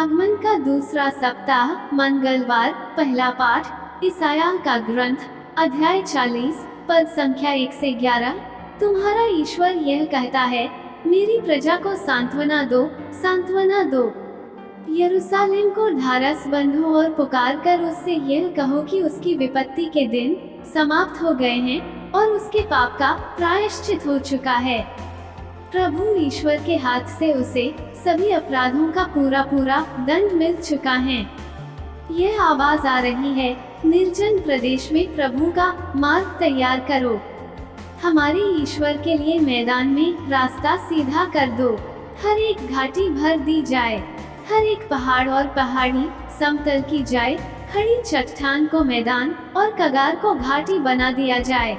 आगमन का दूसरा सप्ताह, मंगलवार। पहला पाठ ईसाया का ग्रंथ, अध्याय 40, पद संख्या 1 से 11। तुम्हारा ईश्वर यह कहता है, मेरी प्रजा को सांत्वना दो, सांत्वना दो। यरूशलेम को ढारस बंधो और पुकार कर उससे यह कहो कि उसकी विपत्ति के दिन समाप्त हो गए हैं और उसके पाप का प्रायश्चित हो चुका है। प्रभु ईश्वर के हाथ से उसे सभी अपराधों का पूरा दंड मिल चुका है। यह आवाज आ रही है, निर्जन प्रदेश में प्रभु का मार्ग तैयार करो। हमारे ईश्वर के लिए मैदान में रास्ता सीधा कर दो। हर एक घाटी भर दी जाए, हर एक पहाड़ और पहाड़ी समतल की जाए, खड़ी चट्टान को मैदान और कगार को घाटी बना दिया जाए।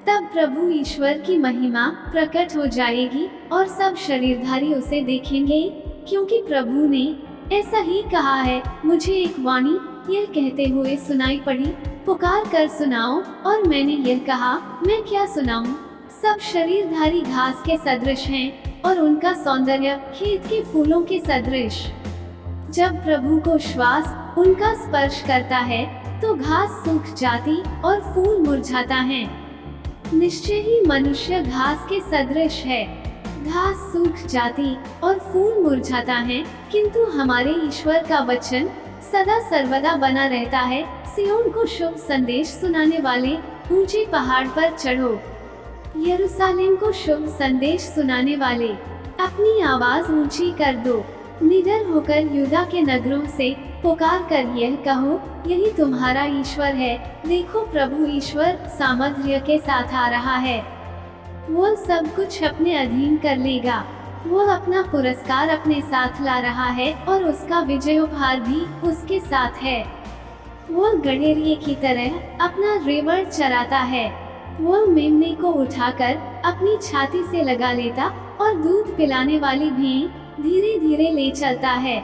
तब प्रभु ईश्वर की महिमा प्रकट हो जाएगी और सब शरीरधारी उसे देखेंगे, क्योंकि प्रभु ने ऐसा ही कहा है। मुझे एक वाणी यह कहते हुए सुनाई पड़ी, पुकार कर सुनाओ। और मैंने यह कहा, मैं क्या सुनाऊं? सब शरीरधारी घास के सदृश हैं और उनका सौंदर्य खेत के फूलों के सदृश। जब प्रभु को श्वास उनका स्पर्श करता है तो घास सूख जाती और फूल मुरझाता है। निश्चय ही मनुष्य घास के सदृश है, घास सूख जाती और फूल मुरझाता है, किंतु हमारे ईश्वर का वचन सदा सर्वदा बना रहता है। सियोन को शुभ संदेश सुनाने वाले ऊंचे पहाड़ पर चढ़ो, यरूशलेम को शुभ संदेश सुनाने वाले अपनी आवाज ऊंची कर दो। निडर होकर यूदा के नगरों से पुकार कर यह कहो, यही तुम्हारा ईश्वर है। देखो, प्रभु ईश्वर सामर्थ्य के साथ आ रहा है। वो सब कुछ अपने अधीन कर लेगा। वो अपना पुरस्कार अपने साथ ला रहा है और उसका विजयोपहार भी उसके साथ है। वो गडेरिये की तरह अपना रेवड़ चराता है। वो मेमने को उठाकर अपनी छाती से लगा लेता और दूध पिलाने वाली भेड़ धीरे धीरे ले चलता है।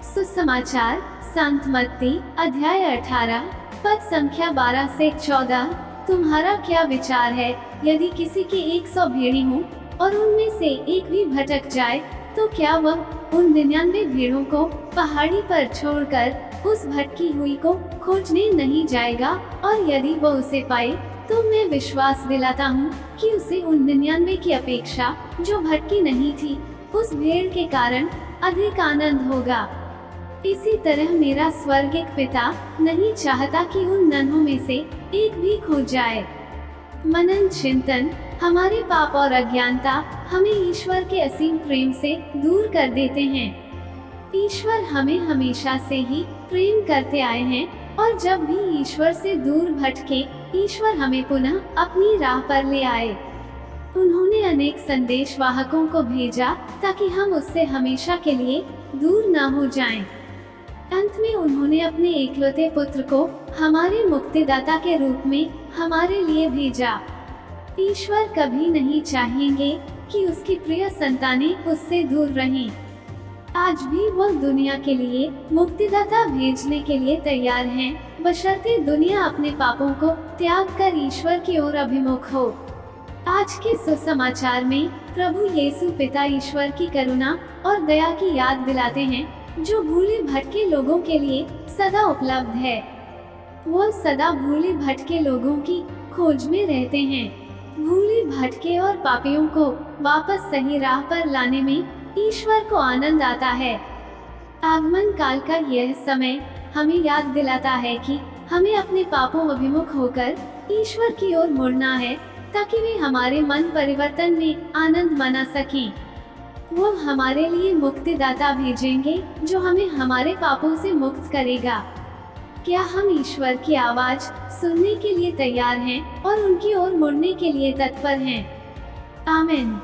सुसमाचार संत मत्ती अध्याय 18, पद संख्या 12 से 14। तुम्हारा क्या विचार है? यदि किसी के 100 भेड़ी हों और उनमें से एक भी भटक जाए, तो क्या वह उन 99 भेड़ों को पहाड़ी पर छोड़कर उस भटकी हुई को खोजने नहीं जाएगा? और यदि वह उसे पाए, तो मैं विश्वास दिलाता हूँ कि उसे उन 99 की अपेक्षा जो भटकी नहीं थी, उस भेड़ के कारण अधिक आनंद होगा। इसी तरह मेरा स्वर्गिक पिता नहीं चाहता कि उन नन्हों में से एक भी खो जाए। मनन चिंतन। हमारे पाप और अज्ञानता हमें ईश्वर के असीम प्रेम से दूर कर देते हैं। ईश्वर हमें हमेशा से ही प्रेम करते आए हैं और जब भी ईश्वर से दूर भटके, ईश्वर हमें पुनः अपनी राह पर ले आए। उन्होंने अनेक संदेश वाहकों को भेजा ताकि हम उससे हमेशा के लिए दूर न हो जाएं। अंत में उन्होंने अपने एकलौते पुत्र को हमारे मुक्तिदाता के रूप में हमारे लिए भेजा। ईश्वर कभी नहीं चाहेंगे कि उसकी प्रिय संतानें उससे दूर रहें। आज भी वह दुनिया के लिए मुक्तिदाता भेजने के लिए तैयार हैं, बशर्ते दुनिया अपने पापों को त्याग कर ईश्वर की ओर अभिमुख हो। आज के सुसमाचार में प्रभु यीशु पिता ईश्वर की करुणा और दया की याद दिलाते हैं, जो भूले भटके लोगों के लिए सदा उपलब्ध है। वो सदा भूले भटके लोगों की खोज में रहते हैं। भूले भटके और पापियों को वापस सही राह पर लाने में ईश्वर को आनंद आता है। आगमन काल का यह समय हमें याद दिलाता है कि हमें अपने पापों अभिमुख होकर ईश्वर की ओर मुड़ना है, ताकि वे हमारे मन परिवर्तन में आनंद मना सकें। वो हमारे लिए मुक्तिदाता भेजेंगे, जो हमें हमारे पापों से मुक्त करेगा। क्या हम ईश्वर की आवाज सुनने के लिए तैयार हैं और उनकी ओर मुड़ने के लिए तत्पर हैं? आमीन।